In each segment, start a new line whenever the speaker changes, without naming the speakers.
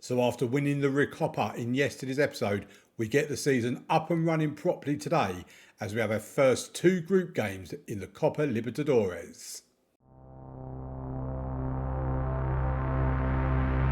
So after winning the Recopa in yesterday's episode, we get the season up and running properly today as we have our first two group games in the Copa Libertadores.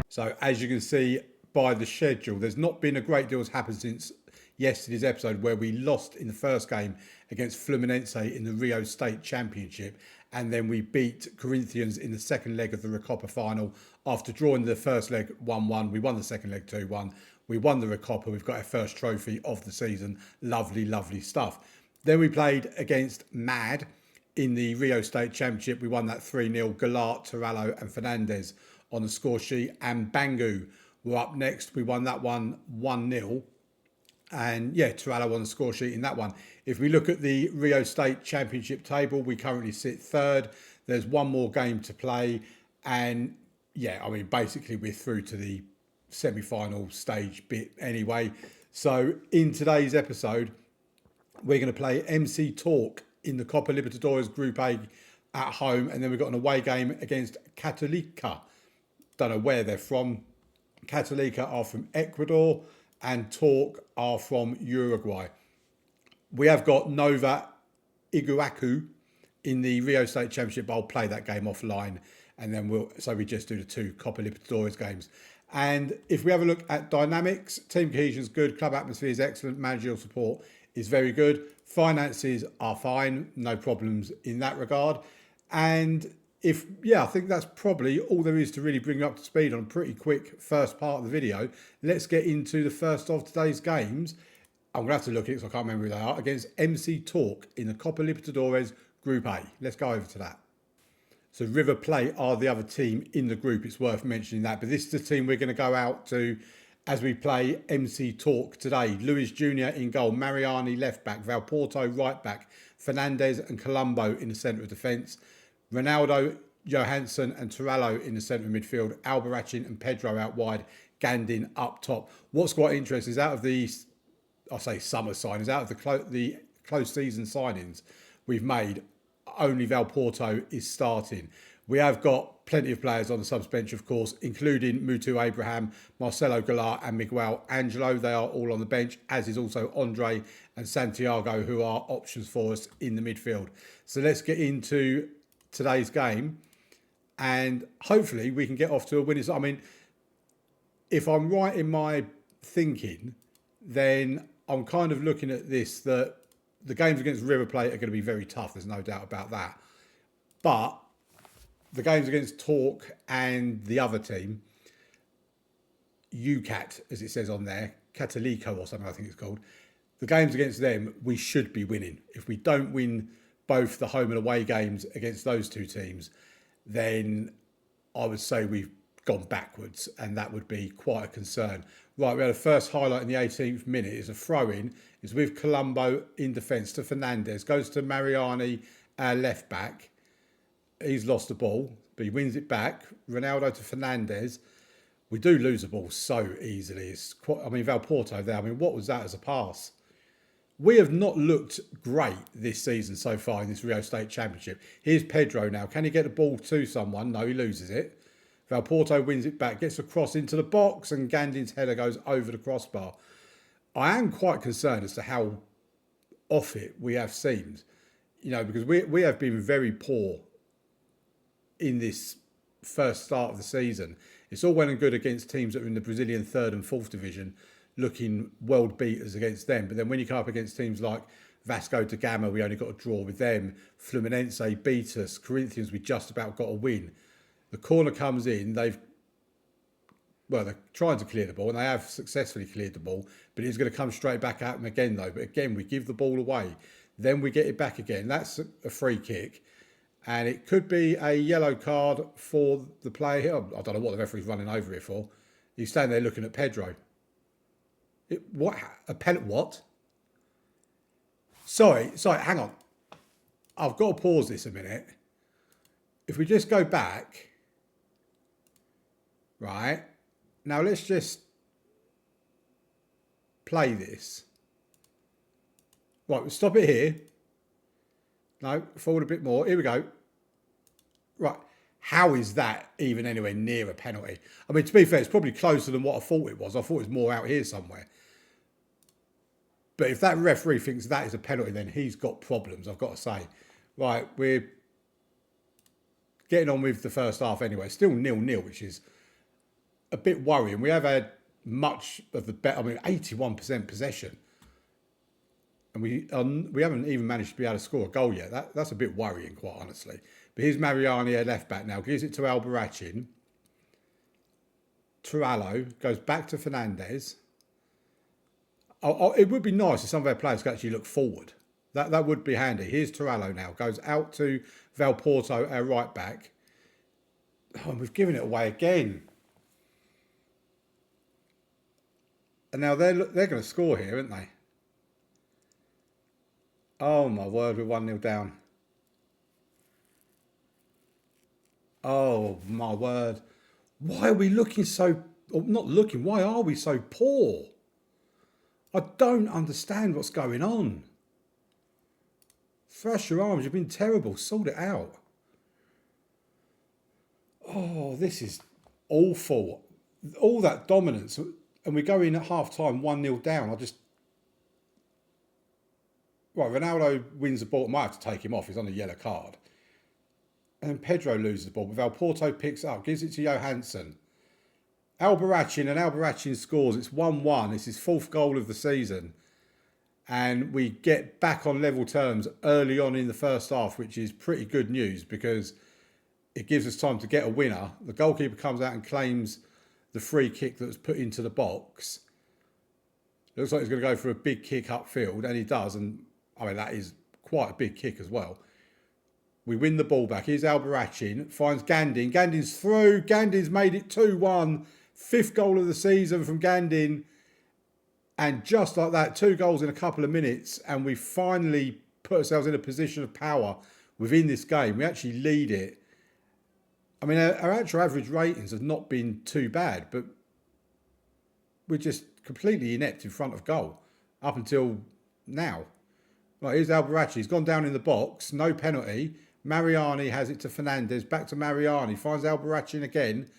So as you can see by the schedule, there's not been a great deal that's happened since yesterday's episode, where we lost in the first game against Fluminense in the Rio State Championship, and then we beat Corinthians in the second leg of the Recopa final. After drawing the first leg 1-1, we won the second leg 2-1. We won the Recopa. We've got our first trophy of the season. Lovely, lovely stuff. Then we played against MAD in the Rio State Championship. We won that 3-0. Galart, Turallo and Fernandez on the score sheet. And Bangu were up next. We won that one 1-0. And yeah, Turallo on the score sheet in that one. If we look at the Rio State Championship table, we currently sit third. There's one more game to play. And yeah, I mean, basically we're through to the semi-final stage bit anyway. So in today's episode, we're going to play MC Talk in the Copa Libertadores Group A at home. And then we've got an away game against Católica. Don't know where they're from. Católica are from Ecuador and Talk are from Uruguay. We have got Nova Iguacu in the Rio State Championship. I'll play that game offline, and then we just do the two Copa Libertadores games. And if we have a look at dynamics, team cohesion is good, club atmosphere is excellent, managerial support is very good, finances are fine, no problems in that regard. And I think that's probably all there is to really bring you up to speed on a pretty quick first part of the video. Let's get into the first of today's games. I'm going to have to look at it because I can't remember who they are. Against MC Talk in the Copa Libertadores Group A. Let's go over to that. So River Plate are the other team in the group. It's worth mentioning that. But this is the team we're going to go out to as we play MC Talk today. Luis Jr. in goal. Mariani left back. Valporto right back. Fernandez and Colombo in the centre of defence. Ronaldo, Johansson and Turallo in the centre of midfield. Albarracin and Pedro out wide. Gandin up top. What's quite interesting is out of the, summer signings, out of the close season signings we've made, only Valporto is starting. We have got plenty of players on the subs bench, of course, including Mutu Abraham, Marcelo Gallar and Miguel Angelo. They are all on the bench, as is also Andre and Santiago, who are options for us in the midfield. So let's get into today's game, and hopefully we can get off to a winning. I mean, if I'm right in my thinking, then I'm kind of looking at this, that the games against River Plate are going to be very tough. There's no doubt about that. But the games against Talk and the other team, UCAT, as it says on there, Catalico or something I think it's called, the games against them, we should be winning. If we don't win both the home and away games against those two teams, then I would say we've gone backwards, and that would be quite a concern. Right, we had a first highlight in the 18th minute. It's a throw-in. It's with Colombo in defence to Fernandez. Goes to Mariani, our left back. He's lost the ball, but he wins it back. Ronaldo to Fernandez. We do lose the ball so easily. It's quite, Valporto there. What was that as a pass? We have not looked great this season so far in this Rio State Championship. Here's Pedro now. Can he get the ball to someone? No, he loses it. Valporto wins it back, gets a cross into the box, and Gandin's header goes over the crossbar. I am quite concerned as to how off it we have seemed, because we have been very poor in this first start of the season. It's all well and good against teams that are in the Brazilian 3rd and 4th division, looking world beaters against them. But then when you come up against teams like Vasco da Gama, we only got a draw with them. Fluminense beat us. Corinthians, we just about got a win. The corner comes in. They're trying to clear the ball, and they have successfully cleared the ball. But it's going to come straight back at them again, though. But again, we give the ball away. Then we get it back again. That's a free kick. And it could be a yellow card for the player here. I don't know what the referee's running over here for. He's standing there looking at Pedro. A penalty? What? Sorry, hang on. I've got to pause this a minute. If we just go back, right, now let's just play this. Right, we'll stop it here. No, forward a bit more. Here we go. Right, How is that even anywhere near a penalty? I mean, to be fair, it's probably closer than what I thought it was. I thought it was more out here somewhere. But if that referee thinks that is a penalty, then he's got problems, I've got to say. Right, we're getting on with the first half anyway. Still 0-0, which is a bit worrying. We have had much of the bet. I mean, 81% possession. And we haven't even managed to be able to score a goal yet. That's a bit worrying, quite honestly. But here's Mariani at left back now. Gives it to Albarracin. Turallo goes back to Fernandez. It would be nice if some of our players could actually look forward. That would be handy. Here's Turallo now. Goes out to Valporto, our right back. Oh, and we've given it away again. And now they're going to score here, aren't they? Oh my word, we're 1-0 down. Oh my word. Why are we looking so... Or not looking, why are we so poor? I don't understand what's going on. Thrash your arms, you've been terrible. Sort it out. Oh, this is awful. All that dominance. And we go in at half-time 1-0 down. Right, Ronaldo wins the ball. I might have to take him off. He's on a yellow card. And then Pedro loses the ball. But Valporto picks it up. Gives it to Johansson. Albarracin scores. It's 1-1. It's his 4th goal of the season. And we get back on level terms early on in the first half, which is pretty good news because it gives us time to get a winner. The goalkeeper comes out and claims the free kick that was put into the box. Looks like he's going to go for a big kick upfield, and he does. And I mean, that is quite a big kick as well. We win the ball back. Here's Albarracin. Finds Gandin. Gandin's through. Gandin's made it 2-1. 5th goal of the season from Gandin. And just like that, 2 goals in a couple of minutes. And we finally put ourselves in a position of power within this game. We actually lead it. I mean, our actual average ratings have not been too bad, but we're just completely inept in front of goal up until now. Right, here's Albarracin. He's gone down in the box. No penalty. Mariani has it to Fernandez. Back to Mariani. Finds Albarracin again.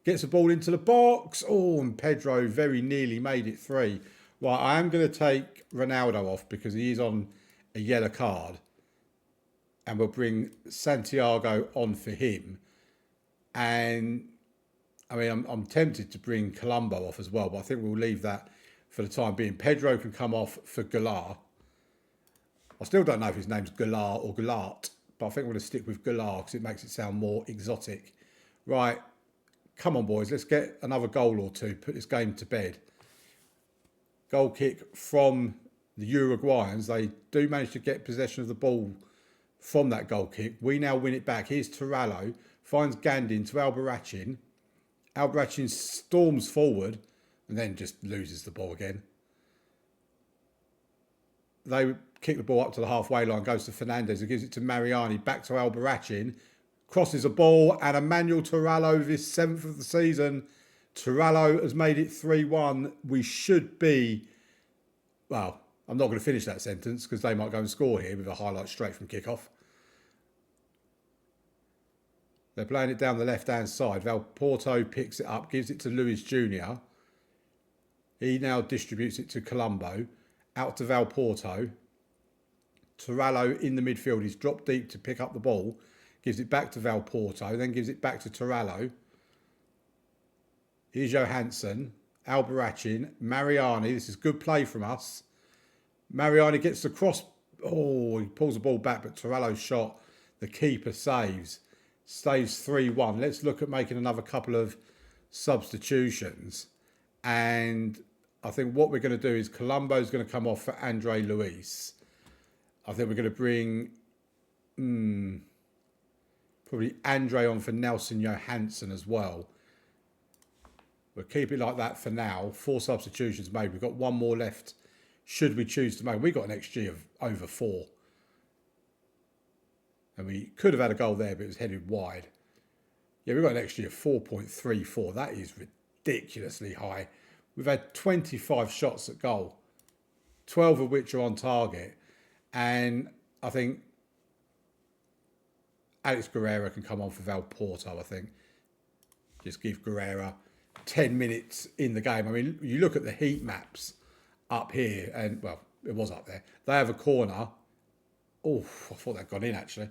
Gets the ball into the box. Oh, and Pedro very nearly made it 3. Right, I am going to take Ronaldo off because he is on a yellow card. And we'll bring Santiago on for him. And, I mean, I'm tempted to bring Colombo off as well, but I think we'll leave that for the time being. Pedro can come off for Goulart. I still don't know if his name's Goulart or Goulart, but I think I'm going to stick with Goulart because it makes it sound more exotic. Right, come on, boys. Let's get another goal or two. Put this game to bed. Goal kick from the Uruguayans. They do manage to get possession of the ball from that goal kick. We now win it back. Here's Turallo. Finds Gandin to Albarracin. Albarracin storms forward and then just loses the ball again. They kick the ball up to the halfway line, goes to Fernandez, who gives it to Mariani, back to Albarracin, crosses a ball, and Emmanuel Turallo with his 7th of the season. Turallo has made it 3-1. We should be, well, I'm not going to finish that sentence because they might go and score here with a highlight straight from kickoff. They're playing it down the left-hand side. Valporto picks it up, gives it to Luis Jr. He now distributes it to Colombo. Out to Valporto. Turallo in the midfield. He's dropped deep to pick up the ball. Gives it back to Valporto. Then gives it back to Turallo. Here's Johansson. Albarracin. Mariani. This is good play from us. Mariani gets the cross. Oh, he pulls the ball back, but Turallo's shot. The keeper saves. Stays 3-1. Let's look at making another couple of substitutions. And I think what we're going to do is Colombo's going to come off for Andre Luis. I think we're going to bring probably Andre on for Nelson Johansson as well. We'll keep it like that for now. 4 substitutions made. We've got 1 more left should we choose to make. We've got an XG of over 4. And we could have had a goal there, but it was headed wide. Yeah, we've got an XG of 4.34. That is ridiculously high. We've had 25 shots at goal, 12 of which are on target. And I think Alex Guerrero can come on for Val Porto, I think. Just give Guerrero 10 minutes in the game. I mean, you look at the heat maps up here, and, well, it was up there. They have a corner. Oh, I thought that got in, actually.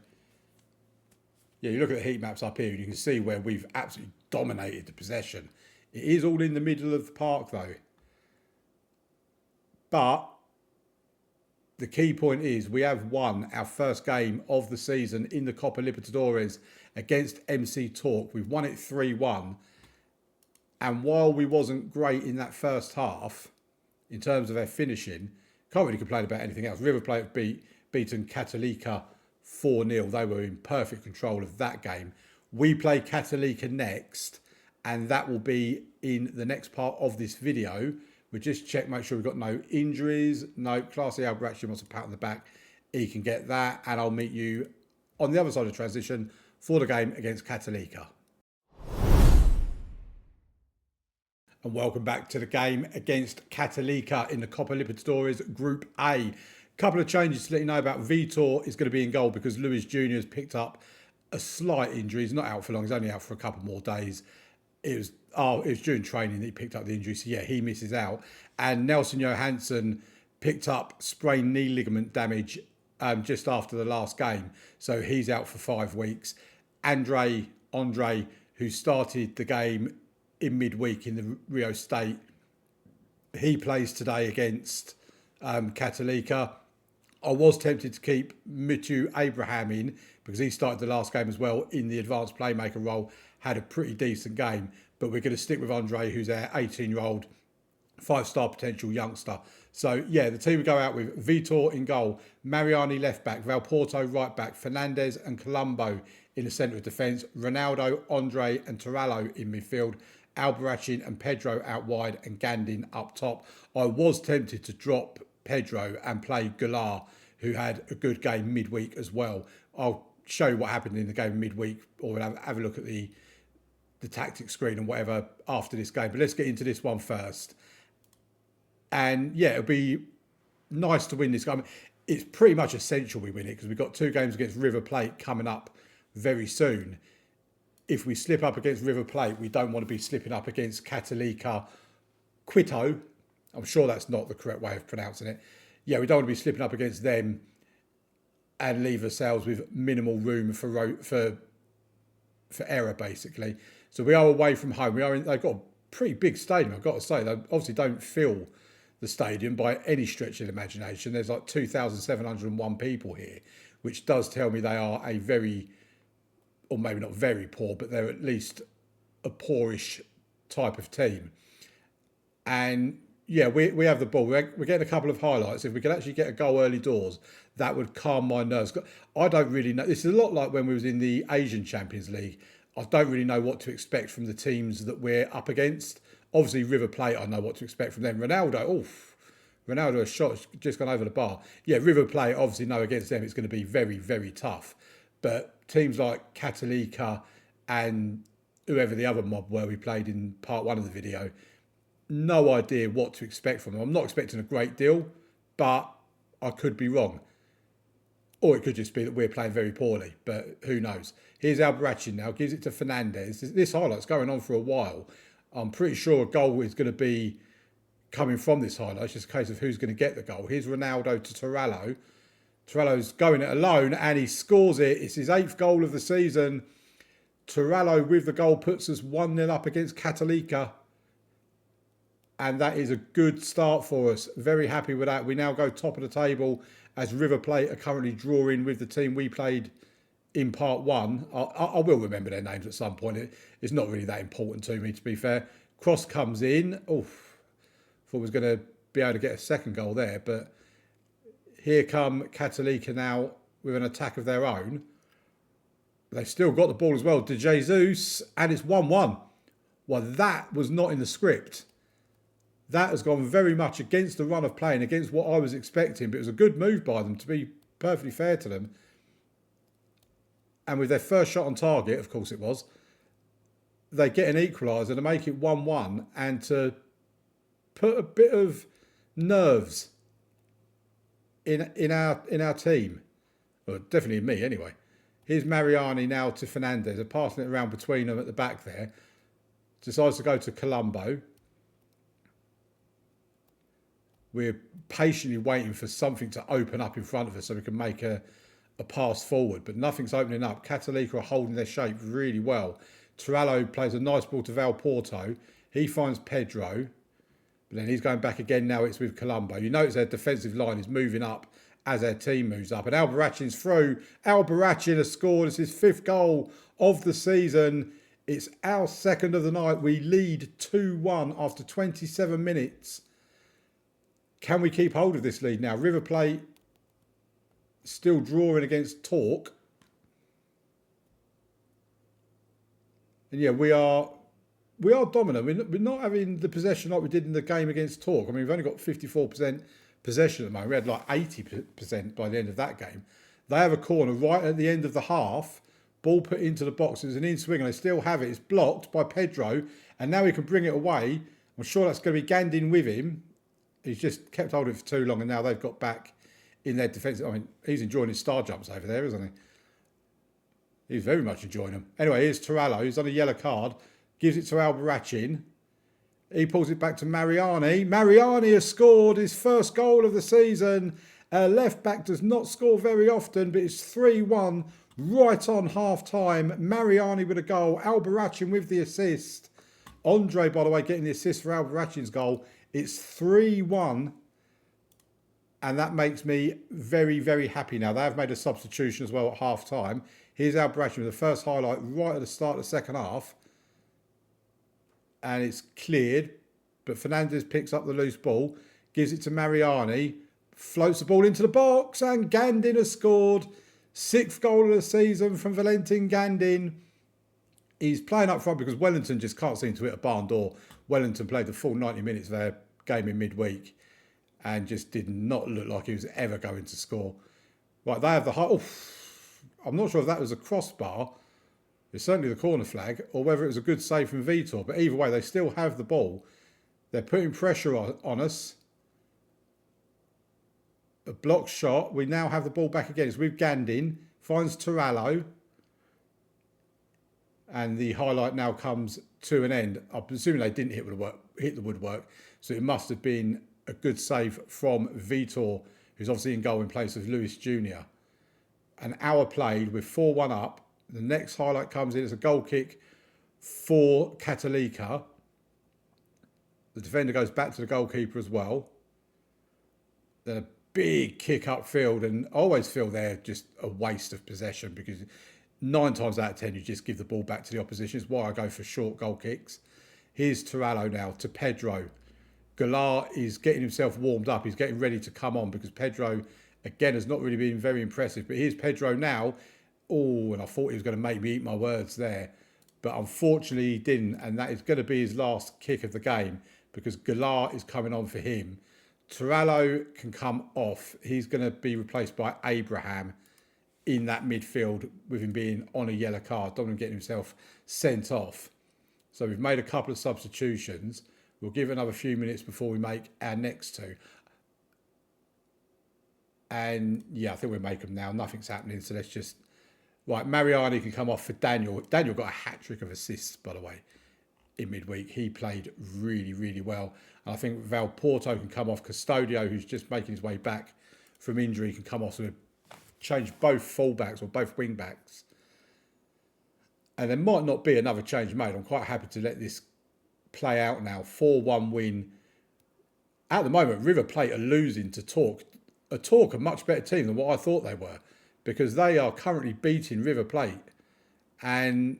Yeah, you look at the heat maps up here, and you can see where we've absolutely dominated the possession. It is all in the middle of the park, though. But the key point is we have won our first game of the season in the Copa Libertadores against MC Torque. We've won it 3-1. And while we wasn't great in that first half, in terms of our finishing, can't really complain about anything else. River Plate have beaten Católica 4-0. They were in perfect control of that game. We play Católica next, and that will be in the next part of this video. We just check, make sure we've got no injuries. No, Classy Albert actually wants a pat on the back. He can get that, and I'll meet you on the other side of the transition for the game against Católica. And welcome back to the game against Católica in the Copa Libertadores Group A. Couple of changes to let you know about. Vitor is going to be in goal because Luis Jr. has picked up a slight injury. He's not out for long. He's only out for a couple more days. It was during training that he picked up the injury. So, yeah, he misses out. And Nelson Johansson picked up sprained knee ligament damage just after the last game. So, he's out for 5 weeks. Andre, who started the game in midweek in the Rio State, he plays today against Católica. I was tempted to keep Mitu Abraham in because he started the last game as well in the advanced playmaker role, had a pretty decent game, but we're going to stick with Andre, who's our 18-year-old 5-star potential youngster. So, yeah, the team we go out with: Vitor in goal, Mariani left back, Valporto right back, Fernandez and Colombo in the centre of defence, Ronaldo, Andre and Torallo in midfield, Albarracin and Pedro out wide, and Gandin up top. I was tempted to drop Pedro and play Goulart, who had a good game midweek as well. I'll show you what happened in the game midweek, or we'll have a look at the tactics screen and whatever after this game. But let's get into this one first. And yeah, it'll be nice to win this game. It's pretty much essential we win it because we've got 2 games against River Plate coming up very soon. If we slip up against River Plate, we don't want to be slipping up against Católica Quito. I'm sure that's not the correct way of pronouncing it. Yeah, we don't want to be slipping up against them and leave ourselves with minimal room for error, basically. So we are away from home. They've got a pretty big stadium, I've got to say. They obviously don't fill the stadium by any stretch of the imagination. There's like 2,701 people here, which does tell me they are a very, or maybe not very poor, but they're at least a poorish type of team. And yeah, we have the ball. We're getting a couple of highlights. If we could actually get a goal early doors, that would calm my nerves. I don't really know. This is a lot like when we was in the Asian Champions League. I don't really know what to expect from the teams that we're up against. Obviously, River Plate, I know what to expect from them. Ronaldo, a shot just gone over the bar. Yeah, River Plate, obviously know against them it's going to be very, very tough. But teams like Católica and whoever the other mob were we played in part 1 of the video, no idea what to expect from them. I'm not expecting a great deal, but I could be wrong. Or it could just be that we're playing very poorly, but who knows. Here's Albarracin now, gives it to Fernandez. This highlight's going on for a while. I'm pretty sure a goal is going to be coming from this highlight. It's just a case of who's going to get the goal. Here's Ronaldo to Torallo. Torallo's going it alone, and he scores it. It's his 8th goal of the season. Torallo with the goal puts us 1-0 up against Católica. And that is a good start for us. Very happy with that. We now go top of the table as River Plate are currently drawing with the team we played in part 1. I will remember their names at some point. It's not really that important to me, to be fair. Cross comes in. Thought we was going to be able to get a second goal there. But here come Católica now with an attack of their own. They've still got the ball as well. De Jesus. And it's 1-1. Well, that was not in the script. That has gone very much against the run of play and against what I was expecting. But it was a good move by them, to be perfectly fair to them. And with their first shot on target, of course it was, they get an equaliser to make it 1-1 and to put a bit of nerves in our team. Well, definitely in me anyway. Here's Mariani now to Fernandez. They're passing it around between them at the back there. Decides to go to Colombo. We're patiently waiting for something to open up in front of us so we can make a pass forward, but nothing's opening up. Catalika are holding their shape really well. Turallo plays a nice ball to Val Porto. He finds Pedro, but then he's going back again. Now it's with Colombo. You notice their defensive line is moving up as their team moves up. And Albaracin's through. Albaracin has scored. It's his 5th goal of the season. It's our 2nd of the night. We lead 2-1 after 27 minutes. Can we keep hold of this lead now? River Plate still drawing against Torque. And yeah, we are dominant. We're not having the possession like we did in the game against Torque. I mean, we've only got 54% possession at the moment. We had like 80% by the end of that game. They have a corner right at the end of the half. Ball put into the box. It's an in-swing and they still have it. It's blocked by Pedro. And now he can bring it away. I'm sure that's going to be Gandin with him. He's just kept hold of it for too long and now they've got back in their defence. I mean, he's enjoying his star jumps over there, isn't he? He's very much enjoying them. Anyway, here's Turallo. He's on a yellow card. Gives it to Albaracin. He pulls it back to Mariani. Mariani has scored his 1st goal of the season. Left back does not score very often, but it's 3-1 right on half-time. Mariani with a goal. Albaracin with the assist. Andre, by the way, getting the assist for Albaracin's goal. It's 3-1. And that makes me very, very happy now. They have made a substitution as well at half-time. Here's Albaracin with the first highlight right at the start of the second half. And it's cleared. But Fernandez picks up the loose ball. Gives it to Mariani. Floats the ball into the box. And Gandin has scored. 6th goal of the season from Valentin Gandin. He's playing up front because Wellington just can't seem to hit a barn door. Wellington played the full 90 minutes of their game in midweek and just did not look like he was ever going to score. Right, they have the high... I'm not sure if that was a crossbar. It's certainly the corner flag, or whether it was a good save from Vitor. But either way, they still have the ball. They're putting pressure on us. A block shot. We now have the ball back again. It's with Gandin. Finds Turallo. And the highlight now comes to an end. I'm presuming they didn't hit the woodwork. So it must have been a good save from Vitor, who's obviously in goal in place of Lewis Jr. An hour played with 4-1 up. The next highlight comes in. It's a goal kick for Catalika. The defender goes back to the goalkeeper as well. Then a big kick upfield, and I always feel they're just a waste of possession because 9 times out of 10 you just give the ball back to the opposition. It's why I go for short goal kicks. Here's Turallo now to Pedro. Galar is getting himself warmed up. He's getting ready to come on because Pedro, again, has not really been very impressive. But here's Pedro now. Oh, and I thought he was going to make me eat my words there. But unfortunately he didn't. And that is going to be his last kick of the game because Galar is coming on for him. Turallo can come off. He's going to be replaced by Abraham in that midfield with him being on a yellow card. Don't want him getting himself sent off. So we've made a couple of substitutions. We'll give it another few minutes before we make our next 2. And yeah, I think we'll make them now. Nothing's happening. So let's just... Right, Mariani can come off for Daniel. Daniel got a hat-trick of assists, by the way, in midweek. He played really, really well. And I think Val Porto can come off. Custodio, who's just making his way back from injury, can come off. So we'll change both fullbacks or both wing-backs. And there might not be another change made. I'm quite happy to let this play out now. 4-1 win. At the moment, River Plate are losing to Torque. Torque, a much better team than what I thought they were, because they are currently beating River Plate. And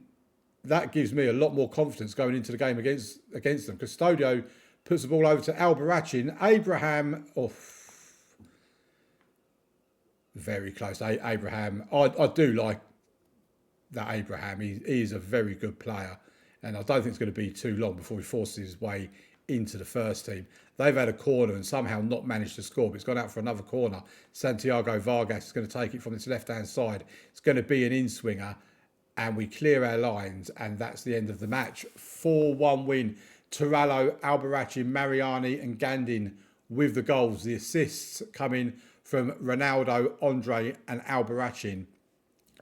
that gives me a lot more confidence going into the game against them. Custodio puts the ball over to Albaracin. Abraham, very close. Abraham, I do like that Abraham. He is a very good player. And I don't think it's going to be too long before he forces his way into the first team. They've had a corner and somehow not managed to score, but it's gone out for another corner. Santiago Vargas is going to take it from its left-hand side. It's going to be an in-swinger, and we clear our lines, and that's the end of the match. 4-1 win. Turallo, Albaracin, Mariani and Gandin with the goals. The assists coming from Ronaldo, Andre and Albaracin.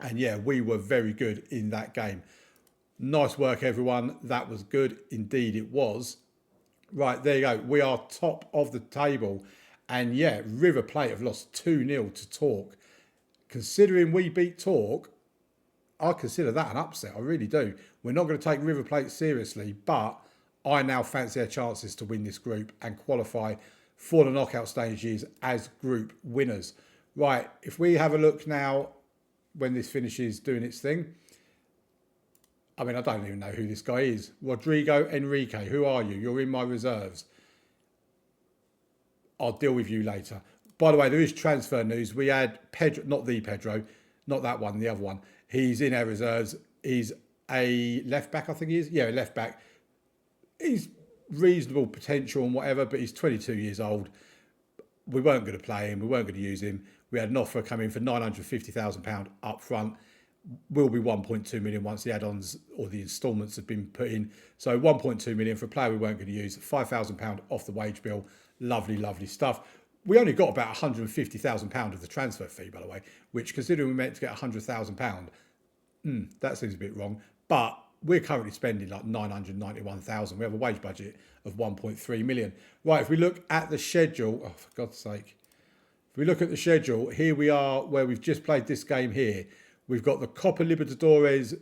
And yeah, we were very good in that game. Nice work, everyone. That was good. Indeed, it was. Right, there you go. We are top of the table. And yeah, River Plate have lost 2-0 to Torque. Considering we beat Torque, I consider that an upset. I really do. We're not going to take River Plate seriously, but I now fancy our chances to win this group and qualify for the knockout stages as group winners. Right, if we have a look now when this finishes doing its thing. I mean, I don't even know who this guy is. Rodrigo Enrique, who are you? You're in my reserves. I'll deal with you later. By the way, there is transfer news. We had Pedro, not the Pedro, not that one, the other one. He's in our reserves. He's a left back, I think he is. Yeah, a left back. He's reasonable potential and whatever, but he's 22 years old. We weren't going to play him. We weren't going to use him. We had an offer coming for £950,000 up front. Will be 1.2 million once the add-ons or the instalments have been put in. So 1.2 million for a player we weren't going to use. £5,000 off the wage bill. Lovely, lovely stuff. We only got about £150,000 of the transfer fee, by the way, which, considering we meant to get £100,000, that seems a bit wrong. But we're currently spending like £991,000. We have a wage budget of 1.3 million. Right, if we look at the schedule, oh, for God's sake. If we look at the schedule, here we are where we've just played this game here. We've got the Copa Libertadores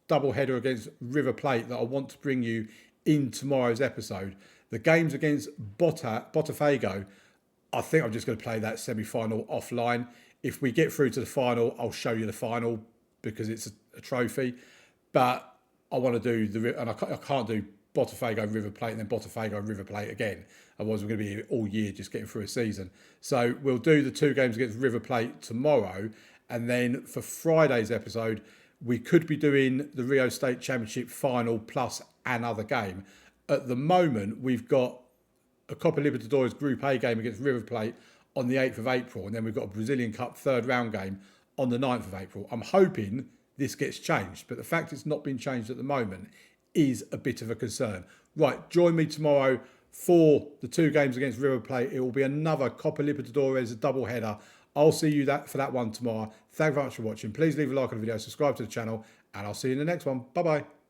doubleheader against River Plate that I want to bring you in tomorrow's episode. The games against Botafogo, I think I'm just going to play that semi-final offline. If we get through to the final, I'll show you the final because it's a trophy. But I want to do I can't do Botafogo River Plate and then Botafogo River Plate again. Otherwise, we're going to be here all year just getting through a season. So we'll do the 2 games against River Plate tomorrow. And then for Friday's episode, we could be doing the Rio State Championship final plus another game. At the moment, we've got a Copa Libertadores Group A game against River Plate on the 8th of April. And then we've got a Brazilian Cup 3rd round game on the 9th of April. I'm hoping this gets changed. But the fact it's not been changed at the moment is a bit of a concern. Right, join me tomorrow for the 2 games against River Plate. It will be another Copa Libertadores double header. I'll see you for that one tomorrow. Thank you very much for watching. Please leave a like on the video, subscribe to the channel, and I'll see you in the next one. Bye-bye.